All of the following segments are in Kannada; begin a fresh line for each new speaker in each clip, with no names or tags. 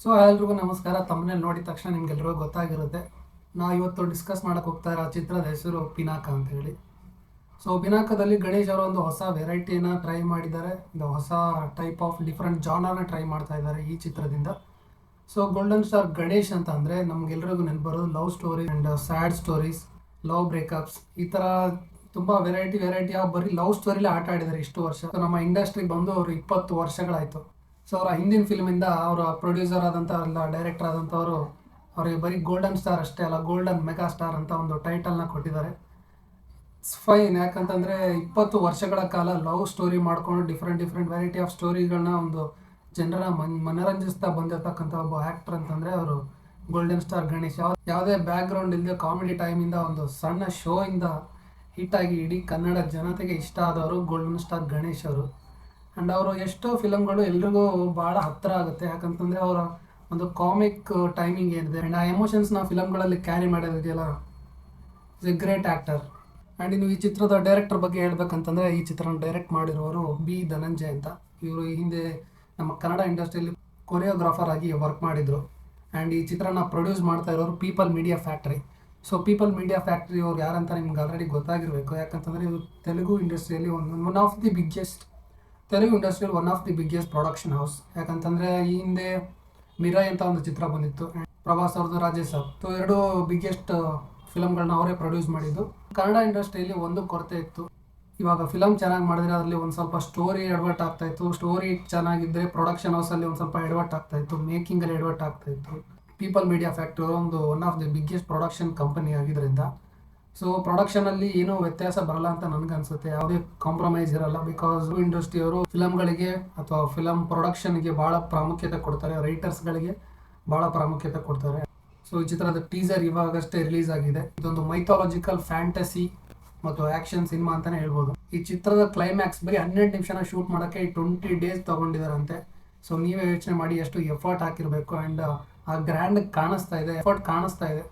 ಸೊ ಎಲ್ರಿಗೂ ನಮಸ್ಕಾರ. ತಮ್ಮನೇಲಿ ನೋಡಿದ ತಕ್ಷಣ ನಿಮ್ಗೆಲ್ರಿಗೂ ಗೊತ್ತಾಗಿರುತ್ತೆ. ನಾವು ಇವತ್ತು ಡಿಸ್ಕಸ್ ಮಾಡೋಕೆ ಹೋಗ್ತಾ ಇರೋ ಚಿತ್ರದ ಹೆಸರು ಪಿನಾಕ ಅಂತ ಹೇಳಿ. ಸೊ ಪಿನಾಕದಲ್ಲಿ ಗಣೇಶ್ ಅವರು ಒಂದು ಹೊಸ ವೆರೈಟಿನ ಟ್ರೈ ಮಾಡಿದ್ದಾರೆ. ಒಂದು ಹೊಸ ಟೈಪ್ ಆಫ್ ಡಿಫ್ರೆಂಟ್ ಜಾನರ್ನ ಟ್ರೈ ಮಾಡ್ತಾ ಇದ್ದಾರೆ ಈ ಚಿತ್ರದಿಂದ. ಸೊ ಗೋಲ್ಡನ್ ಸ್ಟಾರ್ ಗಣೇಶ್ ಅಂತ ಅಂದರೆ ನಮ್ಗೆಲ್ರಿಗೂ ನೆನಪು ಬರೋದು love story and sad stories, love breakups, ಈ ಥರ ತುಂಬ ವೆರೈಟಿ ಆಫ್ ಬರೀ ಲವ್ ಸ್ಟೋರಿಲೇ ಆಟ ಆಡಿದ್ದಾರೆ ಇಷ್ಟು ವರ್ಷ. ಸೊ ನಮ್ಮ ಇಂಡಸ್ಟ್ರಿಗೆ ಬಂದು ಅವರು 20 ವರ್ಷಗಳಾಯಿತು. ಸೊ ಅವರ ಹಿಂದಿನ ಫಿಲ್ಮಿಂದ ಅವರ ಪ್ರೊಡ್ಯೂಸರ್ ಆದಂಥ ಅಲ್ಲ ಡೈರೆಕ್ಟರ್ ಆದಂಥವರು ಅವರಿಗೆ ಬರೀ ಗೋಲ್ಡನ್ ಸ್ಟಾರ್ ಅಷ್ಟೇ ಅಲ್ಲ, ಗೋಲ್ಡನ್ ಮೆಗಾ ಸ್ಟಾರ್ ಅಂತ ಒಂದು ಟೈಟಲ್ನ ಕೊಟ್ಟಿದ್ದಾರೆ. ಫೈನ್, ಯಾಕಂತಂದರೆ 20 ವರ್ಷಗಳ ಕಾಲ ಲವ್ ಸ್ಟೋರಿ ಮಾಡಿಕೊಂಡು ಡಿಫ್ರೆಂಟ್ ವೆರೈಟಿ ಆಫ್ ಸ್ಟೋರಿಗಳನ್ನ ಒಂದು ಜನರ ಮನರಂಜಿಸ್ತಾ ಬಂದಿರತಕ್ಕಂಥ ಒಬ್ಬ ಆ್ಯಕ್ಟರ್ ಅಂತಂದರೆ ಅವರು ಗೋಲ್ಡನ್ ಸ್ಟಾರ್ ಗಣೇಶ್. ಯಾವುದೇ ಬ್ಯಾಕ್ಗ್ರೌಂಡ್ ಇಲ್ಲದೆ ಕಾಮಿಡಿ ಟೈಮಿಂದ ಒಂದು ಸಣ್ಣ ಶೋ ಇಂದ ಹಿಟ್ಟಾಗಿ ಇಡೀ ಕನ್ನಡ ಜನತೆಗೆ ಇಷ್ಟ ಆದವರು ಗೋಲ್ಡನ್ ಸ್ಟಾರ್ ಗಣೇಶ್ ಅವರು. ಆ್ಯಂಡ್ ಅವರು ಎಷ್ಟೋ ಫಿಲಮ್ಗಳು ಎಲ್ರಿಗೂ ಭಾಳ ಹತ್ತಿರ ಆಗುತ್ತೆ, ಯಾಕಂತಂದರೆ ಅವರ ಒಂದು ಕಾಮಿಕ್ ಟೈಮಿಂಗ್ ಏನಿದೆ ಆ್ಯಂಡ್ ಆ ಎಮೋಷನ್ಸ್ನ ಫಿಲಮ್ಗಳಲ್ಲಿ ಕ್ಯಾರಿ ಮಾಡೋದಿದೆಯಲ್ಲ, is a great actor. And ಇನ್ನು ಈ ಚಿತ್ರದ ಡೈರೆಕ್ಟರ್ ಬಗ್ಗೆ ಹೇಳ್ಬೇಕಂತಂದರೆ ಈ ಚಿತ್ರನ ಡೈರೆಕ್ಟ್ ಮಾಡಿರೋರು ಬಿ ಧನಂಜಯ್ ಅಂತ. ಇವರು ಈ ಹಿಂದೆ ನಮ್ಮ ಕನ್ನಡ ಇಂಡಸ್ಟ್ರಿಯಲ್ಲಿ ಕೊರಿಯೋಗ್ರಾಫರ್ ಆಗಿ ವರ್ಕ್ ಮಾಡಿದರು. ಆ್ಯಂಡ್ ಈ ಚಿತ್ರನ ಪ್ರೊಡ್ಯೂಸ್ ಮಾಡ್ತಾ ಇರೋರು people media factory. So people media factory ಅವ್ರು ಯಾರಂತ ನಿಮ್ಗೆ ಆಲ್ರೆಡಿ ಗೊತ್ತಾಗಿರಬೇಕು, ಯಾಕಂತಂದರೆ ಇವರು ತೆಲುಗು ಇಂಡಸ್ಟ್ರಿಯಲ್ಲಿ one of the biggest production house. ಯಾಕಂತಂದರೆ ಈ ಹಿಂದೆ ಮಿರಾಯ್ ಅಂತ ಒಂದು ಚಿತ್ರ ಬಂದಿತ್ತು, ಪ್ರಭಾಸ್ ಅವ್ರದ್ದು, ರಾಜೇಶ್ ಸರ್. ಸೊ ಎರಡು ಬಿಗ್ಗೆಸ್ಟ್ ಫಿಲಮ್ಗಳನ್ನ ಅವರೇ ಪ್ರೊಡ್ಯೂಸ್ ಮಾಡಿದ್ದು. ಕನ್ನಡ ಇಂಡಸ್ಟ್ರಿಯಲ್ಲಿ ಒಂದು ಕೊರತೆ ಇತ್ತು, ಇವಾಗ ಫಿಲಮ್ ಚೆನ್ನಾಗಿ ಮಾಡಿದ್ರೆ ಅದರಲ್ಲಿ ಒಂದು ಸ್ವಲ್ಪ ಸ್ಟೋರಿ ಎಡವಟ್ ಆಗ್ತಾಯಿತ್ತು. ಸ್ಟೋರಿ ಚೆನ್ನಾಗಿದ್ದರೆ ಪ್ರೊಡಕ್ಷನ್ ಹೌಸಲ್ಲಿ ಒಂದು ಸ್ವಲ್ಪ ಎಡವಟ್ ಆಗ್ತಾಯಿತ್ತು, ಮೇಕಿಂಗಲ್ಲಿ ಎಡವಟ್ ಆಗ್ತಾಯಿತ್ತು. People media factory one of the biggest production company ಆಗಿದ್ದರಿಂದ ಸೊ ಪ್ರೊಡಕ್ಷನಲ್ಲಿ ಏನೂ ವ್ಯತ್ಯಾಸ ಬರಲ್ಲ ಅಂತ ನನಗನ್ಸುತ್ತೆ. ಯಾವುದೇ ಕಾಂಪ್ರಮೈಸ್ ಇರಲ್ಲ. ಬಿಕಾಸ್ ಇಂಡಸ್ಟ್ರಿಯವರು ಫಿಲಮ್ಗಳಿಗೆ ಅಥವಾ ಫಿಲಮ್ ಪ್ರೊಡಕ್ಷನ್ಗೆ ಭಾಳ ಪ್ರಾಮುಖ್ಯತೆ ಕೊಡ್ತಾರೆ, ರೈಟರ್ಸ್ಗಳಿಗೆ ಭಾಳ ಪ್ರಾಮುಖ್ಯತೆ ಕೊಡ್ತಾರೆ. ಸೊ ಈ ಚಿತ್ರದ ಟೀಸರ್ ಇವಾಗಷ್ಟೇ ರಿಲೀಸ್ ಆಗಿದೆ. ಇದೊಂದು ಮೈಥಾಲಜಿಕಲ್ ಫ್ಯಾಂಟಸಿ ಮತ್ತು ಆ್ಯಕ್ಷನ್ ಸಿನಿಮಾ ಅಂತಲೇ ಹೇಳ್ಬೋದು. ಈ ಚಿತ್ರದ ಕ್ಲೈಮ್ಯಾಕ್ಸ್ ಬರೀ 12 ನಿಮಿಷನ ಶೂಟ್ ಮಾಡೋಕ್ಕೆ 20 ಡೇಸ್ ತೊಗೊಂಡಿದ್ದಾರಂತೆ. ಸೊ ನೀವೇ ಯೋಚನೆ ಮಾಡಿ ಎಷ್ಟು ಎಫರ್ಟ್ ಹಾಕಿರಬೇಕು. ಆ್ಯಂಡ್ ಆ ಗ್ರ್ಯಾಂಡ್ ಕಾಣಿಸ್ತಾ ಇದೆ, ಎಫರ್ಟ್ ಕಾಣಿಸ್ತಾ ಇದೆ.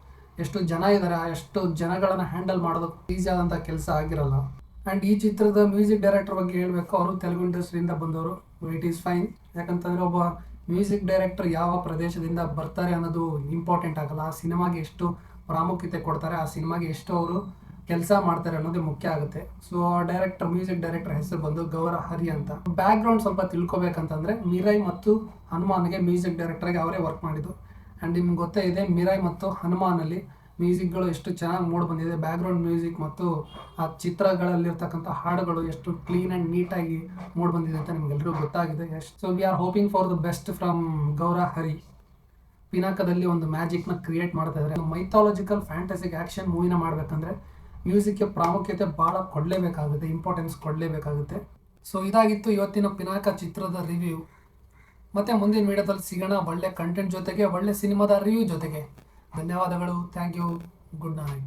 ಎಷ್ಟು ಜನ ಇದ್ದಾರೆ, ಎಷ್ಟು ಜನಗಳನ್ನು ಹ್ಯಾಂಡಲ್ ಮಾಡೋದು ಈಸಿ ಆದಂಥ ಕೆಲಸ ಆಗಿರಲ್ಲ. ಆ್ಯಂಡ್ ಈ ಚಿತ್ರದ ಮ್ಯೂಸಿಕ್ ಡೈರೆಕ್ಟರ್ ಬಗ್ಗೆ ಹೇಳಬೇಕು, ಅವರು ತೆಲುಗು ಇಂಡಸ್ಟ್ರಿಯಿಂದ ಬಂದವರು. ಇಟ್ ಈಸ್ ಫೈನ್, ಯಾಕಂತಂದರೆ ಒಬ್ಬ ಮ್ಯೂಸಿಕ್ ಡೈರೆಕ್ಟರ್ ಯಾವ ಪ್ರದೇಶದಿಂದ ಬರ್ತಾರೆ ಅನ್ನೋದು ಇಂಪಾರ್ಟೆಂಟ್ ಆಗಲ್ಲ. ಆ ಸಿನಿಮಾಗೆ ಎಷ್ಟು ಪ್ರಾಮುಖ್ಯತೆ ಕೊಡ್ತಾರೆ, ಆ ಸಿನಿಮಾಗೆ ಎಷ್ಟು ಅವರು ಕೆಲಸ ಮಾಡ್ತಾರೆ ಅನ್ನೋದೇ ಮುಖ್ಯ ಆಗುತ್ತೆ. ಸೊ ಮ್ಯೂಸಿಕ್ ಡೈರೆಕ್ಟರ್ ಹೆಸರು ಬಂದು ಗೌರ ಹರಿ ಅಂತ. ಬ್ಯಾಕ್ಗ್ರೌಂಡ್ ಸ್ವಲ್ಪ ತಿಳ್ಕೊಬೇಕಂತಂದರೆ ಮಿರಾಯ್ ಮತ್ತು ಹನುಮಾನ್ಗೆ ಮ್ಯೂಸಿಕ್ ಡೈರೆಕ್ಟರ್ಗೆ ಅವರೇ ವರ್ಕ್ ಮಾಡಿದ್ದು. ಆ್ಯಂಡ್ ನಿಮ್ಗೆ ಗೊತ್ತೇ ಇದೆ ಮಿರಾಯ್ ಮತ್ತು ಹನುಮಾನಲ್ಲಿ ಮ್ಯೂಸಿಕ್ಗಳು ಎಷ್ಟು ಚೆನ್ನಾಗಿ ಮೂಡ್ ಬಂದಿದೆ. ಬ್ಯಾಕ್ಗ್ರೌಂಡ್ ಮ್ಯೂಸಿಕ್ ಮತ್ತು ಆ ಚಿತ್ರಗಳಲ್ಲಿರ್ತಕ್ಕಂಥ ಹಾಡುಗಳು ಎಷ್ಟು ಕ್ಲೀನ್ ಆ್ಯಂಡ್ ನೀಟಾಗಿ ಮೂಡ್ ಬಂದಿದೆ ಅಂತ ನಿಮ್ಗೆಲ್ಲರಿಗೂ ಗೊತ್ತಾಗಿದೆ. So we are hoping for the best from Gowra Hari. ಪಿನಾಕದಲ್ಲಿ ಒಂದು ಮ್ಯಾಜಿಕ್ನ ಕ್ರಿಯೇಟ್ ಮಾಡ್ತಾ ಇದ್ದಾರೆ. ಮೈಥಾಲಜಿಕಲ್ ಫ್ಯಾಂಟಸಿಕ್ ಆ್ಯಕ್ಷನ್ ಮೂವಿನ ಮಾಡಬೇಕಂದ್ರೆ ಮ್ಯೂಸಿಕ್ಗೆ ಪ್ರಾಮುಖ್ಯತೆ ಭಾಳ ಕೊಡಲೇಬೇಕಾಗುತ್ತೆ, ಇಂಪಾರ್ಟೆನ್ಸ್ ಕೊಡಲೇಬೇಕಾಗುತ್ತೆ. ಸೊ ಇದಾಗಿತ್ತು ಇವತ್ತಿನ ಪಿನಾಕ ಚಿತ್ರದ ರಿವ್ಯೂ. ಮತ್ತೆ ಮುಂದಿನ ವಿಡಿಯೋದಲ್ಲಿ ಸಿಗೋಣ ಒಳ್ಳೆ ಕಂಟೆಂಟ್ ಜೊತೆಗೆ, ಒಳ್ಳೆ ಸಿನಿಮಾದ ರಿವ್ಯೂ ಜೊತೆಗೆ. ಧನ್ಯವಾದಗಳು. Thank you. Good night.